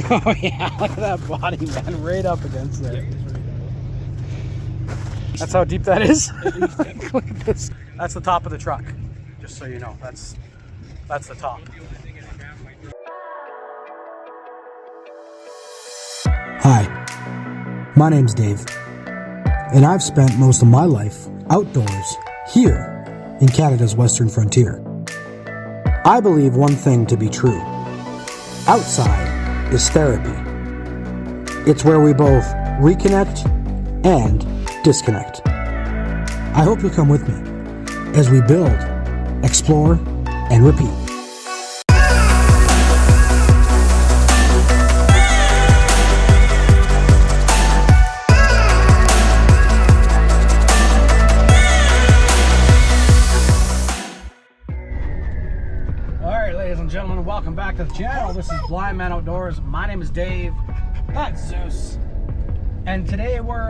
Oh yeah, look at that body, man, right up against there. That's how deep that is. Look at this. That's the top of the truck, just so you know. That's the top. Hi, my name's Dave, and I've spent most of my life outdoors here in Canada's Western frontier. I believe one thing to be true. Outside is therapy. It's where we both reconnect and disconnect. I hope you'll come with me as we build, explore, and repeat. Gentlemen, welcome back to the channel. This is Blind Man Outdoors. My name is Dave. That's Zeus. And today we're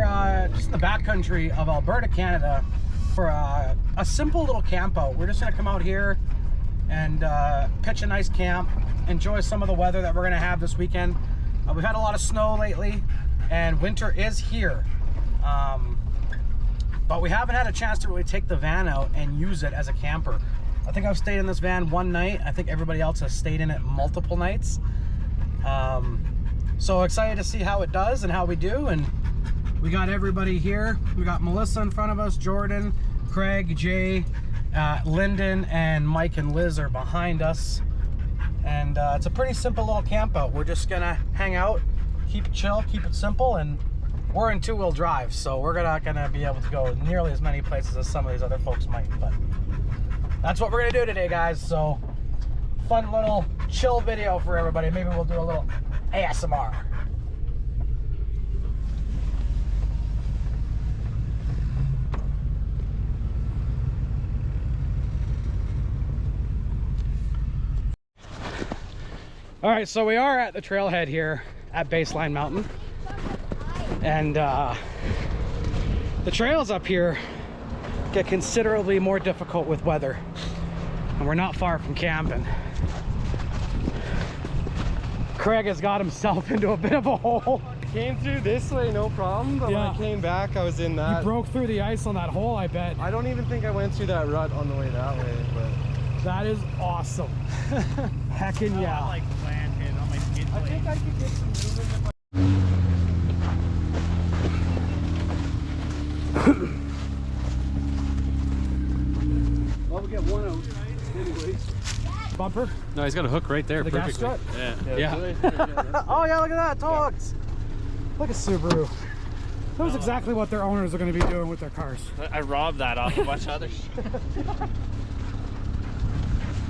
just in the backcountry of Alberta, Canada for a simple little camp out. We're just going to come out here and pitch a nice camp, enjoy some of the weather that we're going to have this weekend. We've had a lot of snow lately and winter is here. But we haven't had a chance to really take the van out and use it as a camper. I think I've stayed in this van one night. I think everybody else has stayed in it multiple nights. So excited to see how it does and how we do. And we got everybody here. We got Melissa in front of us, Jordan, Craig, Jay, Lyndon, and Mike and Liz are behind us. And it's a pretty simple little camp out. We're just gonna hang out, keep it chill, keep it simple, and we're in two-wheel drive, so we're not gonna be able to go nearly as many places as some of these other folks might, but that's what we're gonna do today, guys. So fun little chill video for everybody. Maybe we'll do a little ASMR. All right, so we are at the trailhead here at Baseline Mountain, and the trails up here get considerably more difficult with weather, and we're not far from camping. Craig has got himself into a bit of a hole. Came through this way no problem, but Yeah. when I came back I was in that. You broke through the ice on that hole, I bet. I don't even think I went through that rut on the way that way, but That is awesome. Heckin' yeah. I like planted on my skid I plate. think I could get some movement if Well, we get one out anyways. Bumper? No, he's got a hook right there. The gas Perfectly. strut? Yeah. Oh yeah, look at that, toe hooks. Look at Subaru. Knows exactly what their owners are going to be doing with their cars. I robbed that off a bunch of other shit.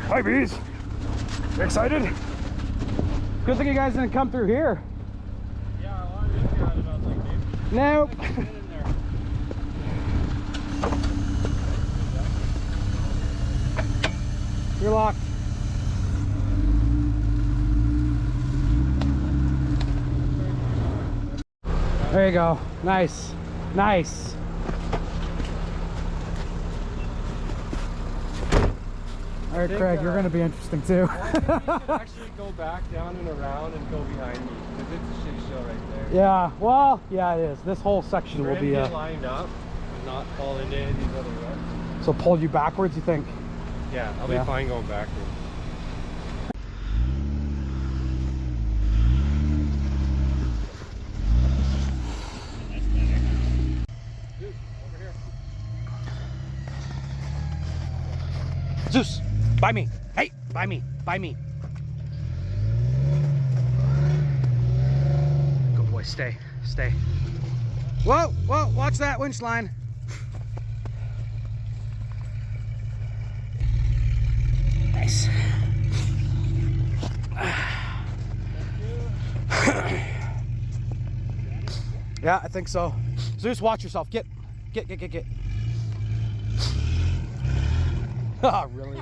Hi, bees. You excited? Good thing you guys didn't come through here. Yeah, a lot of these guys about like Dave. Nope. Get in there. You're locked. There you go. Nice. Nice. All right, Craig, you're going to be interesting too. Actually go back down and around and go behind me, because it's a shit show right there. Yeah, well, yeah, it is. This whole section For will him be to get lined up and not fall into any of these other ruts. so pull you backwards, you think? Yeah, I'll Yeah. be fine going backwards. Zeus, by me. Hey, by me. By me. Good boy. Stay. Stay. Whoa, whoa, watch that winch line. Nice. Yeah, I think so. Zeus, watch yourself. Get. Oh, really?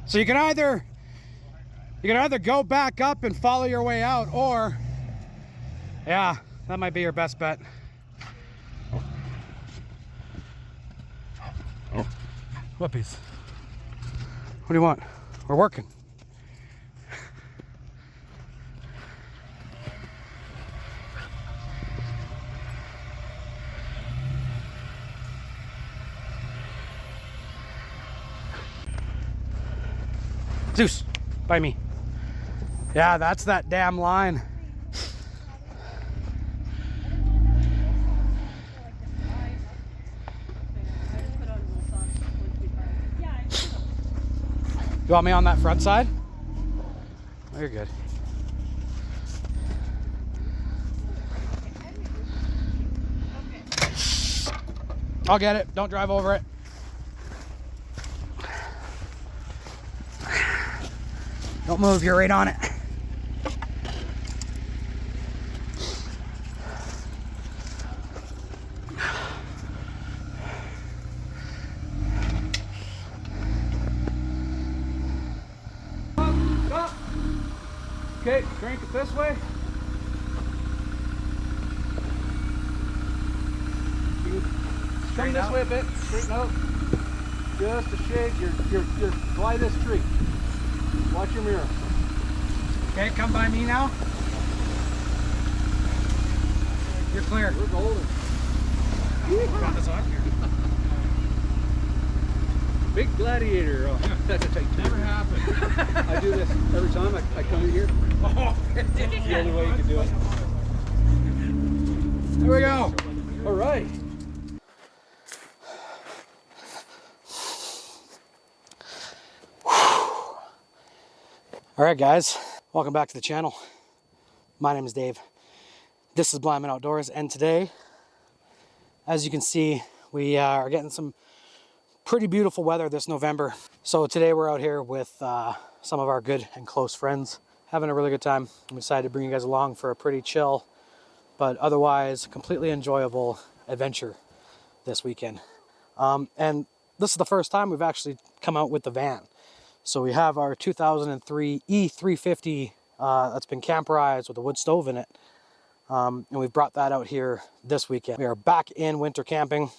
So you can either go back up and follow your way out, or yeah, that might be your best bet. What piece? What do you want? We're working. Zeus, by me. Yeah, that's that damn line. You want me on that front side? Oh, you're good. I'll get it. Don't drive over it. Don't move. You're right on it. Stop. Okay, crank it this way. Come this way a bit. Straighten out. Just a shade. You're fly this tree. Watch your mirror. Okay, come by me now. You're clear. We're golden. Got this on here. Big gladiator. Oh, that's a tight turn. Never happened. I do this every time I come in here. Oh, It's the only way you can do it. there we go. All right. All right, guys, welcome back to the channel. My name is Dave. This is Blind Man Outdoors, and today, as you can see, we are getting some pretty beautiful weather this November. So today we're out here with some of our good and close friends, having a really good time. We decided to bring you guys along for a pretty chill, but otherwise completely enjoyable adventure this weekend. And this is the first time we've actually come out with the van. So we have our 2003 E350 that's been camperized with a wood stove in it. And we've brought that out here this weekend. We are back in winter camping,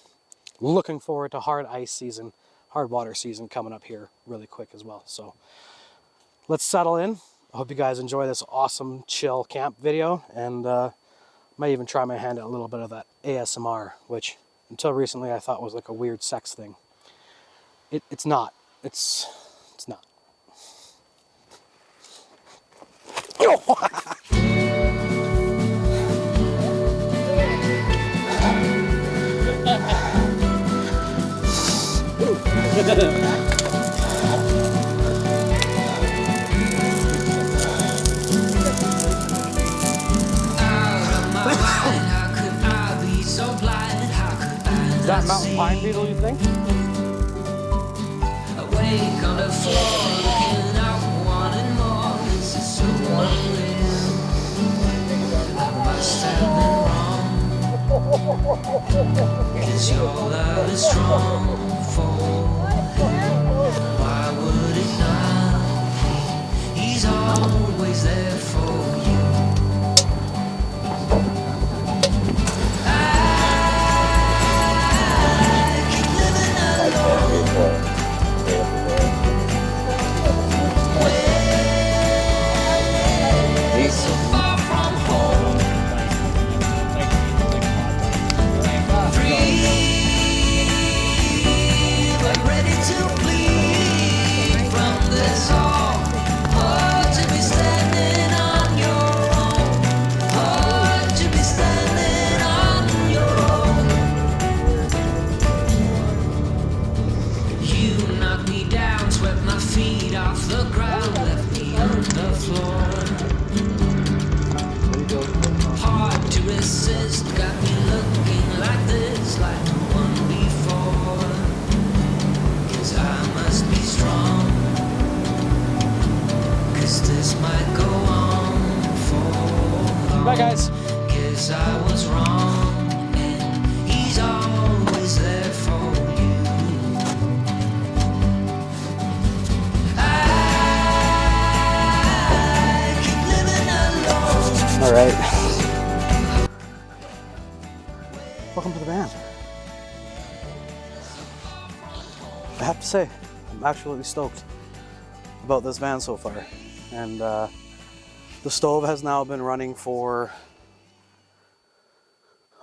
looking forward to hard ice season, hard water season coming up here really quick as well. So let's settle in. I hope you guys enjoy this awesome chill camp video, and might even try my hand at a little bit of that ASMR, which until recently I thought was like a weird sex thing. It's not. It's not. Is that mountain pine beetle, you think? Awake on the floor, looking out, wanting more. This is so unreal. I must have been wrong. 'Cause your love is strong for him. Why would it not be? He's always there for you. Bye, guys. Guess I was wrong, and he's always there for you. I keep living alone. All right. Welcome to the van. I have to say, I'm absolutely stoked about this van so far. And the stove has now been running for,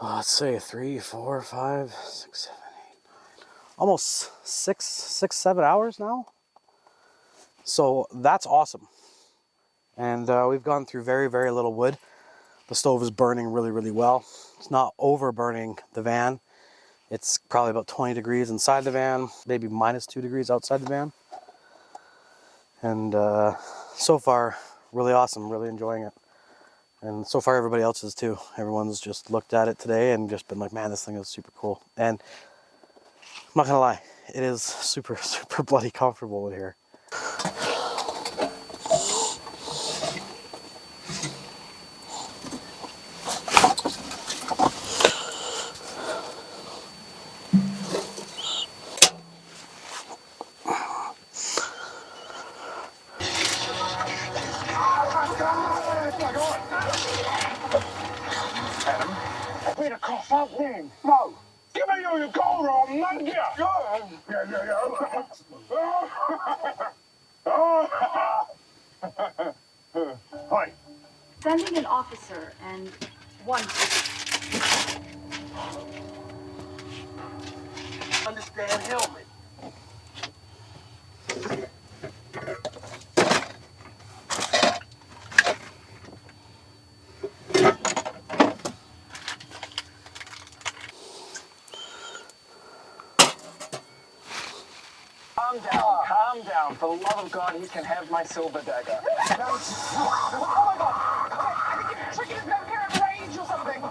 let's say 3, 4, 5, 6, 7, 8, 9, almost 6, 7 hours now. So that's awesome. And we've gone through very, very little wood. The stove is burning really, really well. It's not over burning the van. It's probably about 20 degrees inside the van, maybe -2 degrees outside the van. And so far, really awesome, really enjoying it. And so far everybody else is too. Everyone's just looked at it today and just been like, man, this thing is super cool. And I'm not gonna lie, it is super, super bloody comfortable in here. No! Give me your gold or I'll nug you! Hi. Sending an officer and one. Understand helmet. Calm down. For the love of God, he can have my silver dagger. Oh my God! I think you're tricking his hair of rage or something.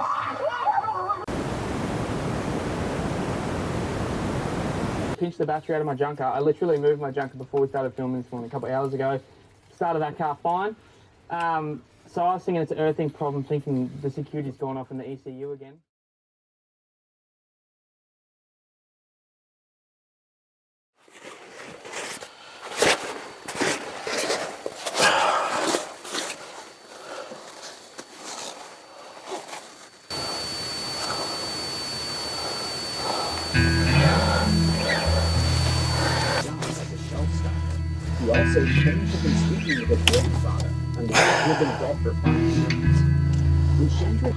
Pinched the battery out of my junker. I literally moved my junker before we started filming this morning, a couple of hours ago. Started that car fine. So I was thinking it's an earthing problem, thinking the security's gone off in the ECU again. He also claimed to have been speaking with his grandfather and he had been dead for 5 years. When Chandra...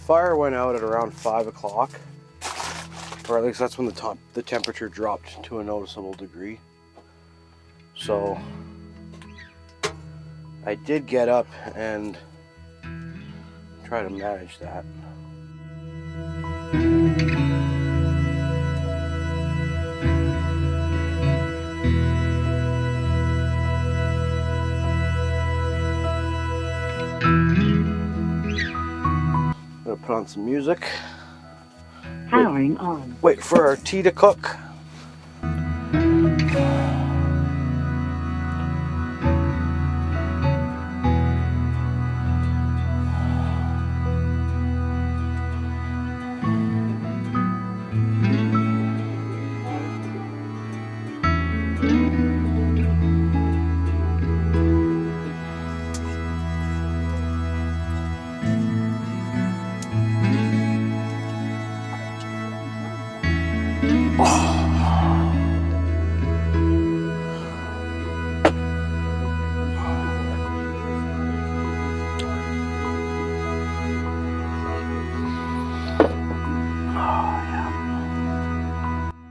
Fire went out at around 5 o'clock. Or at least that's when the temperature dropped to a noticeable degree. So I did get up and try to manage that. I'm gonna put on some music. Powering on. Wait for our tea to cook.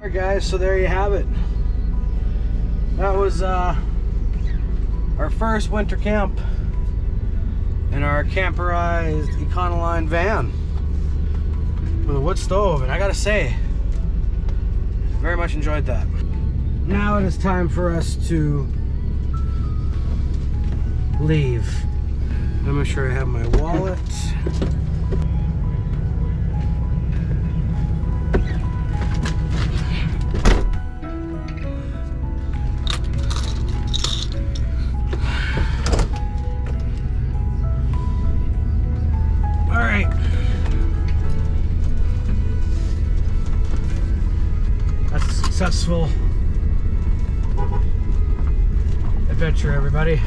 Alright guys, so there you have it. That was our first winter camp in our camperized Econoline van with a wood stove, and I gotta say, very much enjoyed that. Now it is time for us to leave. I'm gonna make sure I have my wallet. successful adventure, everybody.